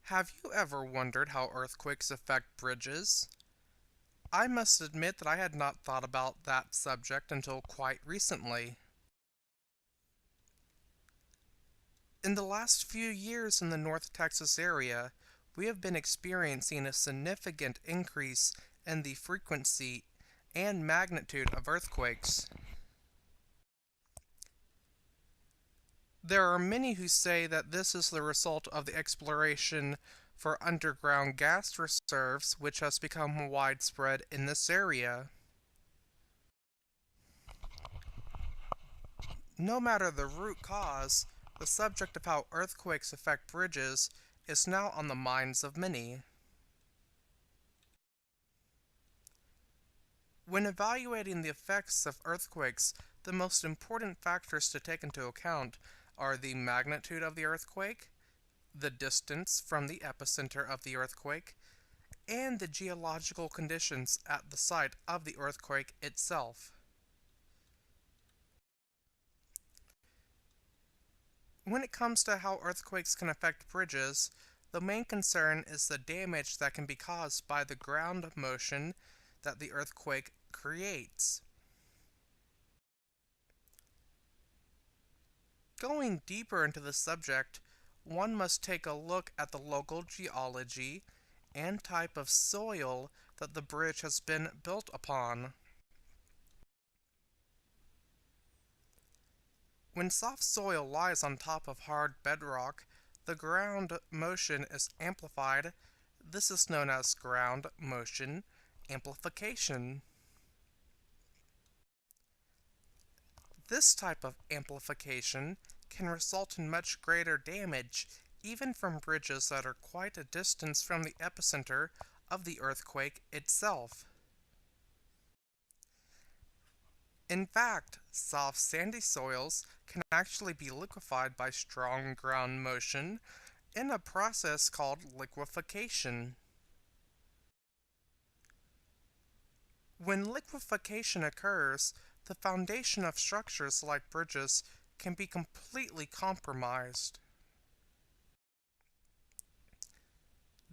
Have you ever wondered how earthquakes affect bridges? I must admit that I had not thought about that subject until quite recently. In the last few years in the North Texas area, we have been experiencing a significant increase in the frequency and magnitude of earthquakes. There are many who say that this is the result of the exploration for underground gas reserves, which has become widespread in this area. No matter the root cause, the subject of how earthquakes affect bridges is now on the minds of many. When evaluating the effects of earthquakes, the most important factors to take into account are the magnitude of the earthquake, the distance from the epicenter of the earthquake, and the geological conditions at the site of the earthquake itself. When it comes to how earthquakes can affect bridges, the main concern is the damage that can be caused by the ground motion that the earthquake creates. Going deeper into the subject, one must take a look at the local geology and type of soil that the bridge has been built upon. When soft soil lies on top of hard bedrock, the ground motion is amplified. This is known as ground motion amplification. This type of amplification can result in much greater damage, even from bridges that are quite a distance from the epicenter of the earthquake itself. In fact, soft sandy soils can actually be liquefied by strong ground motion in a process called liquefaction. When liquefaction occurs, the foundation of structures like bridges can be completely compromised.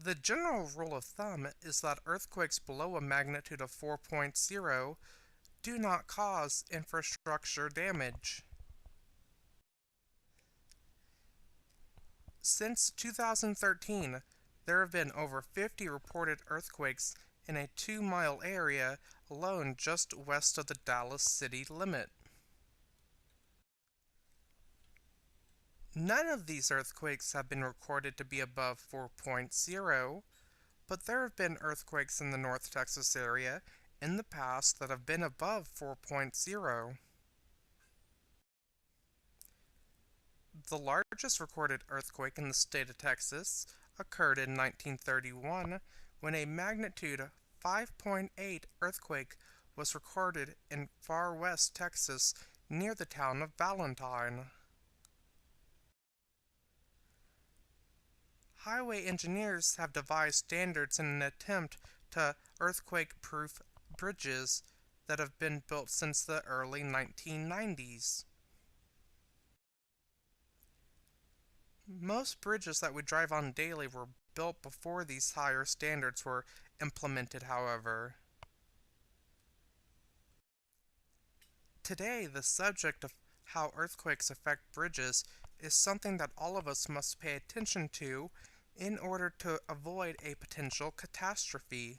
The general rule of thumb is that earthquakes below a magnitude of 4.0 do not cause infrastructure damage. Since 2013, there have been over 50 reported earthquakes in a 2-mile area alone just west of the Dallas city limit. None of these earthquakes have been recorded to be above 4.0, but there have been earthquakes in the North Texas area in the past that have been above 4.0. The largest recorded earthquake in the state of Texas occurred in 1931 when a magnitude 5.8 earthquake was recorded in far west Texas near the town of Valentine. Highway engineers have devised standards in an attempt to earthquake-proof bridges that have been built since the early 1990s. Most bridges that we drive on daily were built before these higher standards were implemented, however. Today, the subject of how earthquakes affect bridges is something that all of us must pay attention to in order to avoid a potential catastrophe.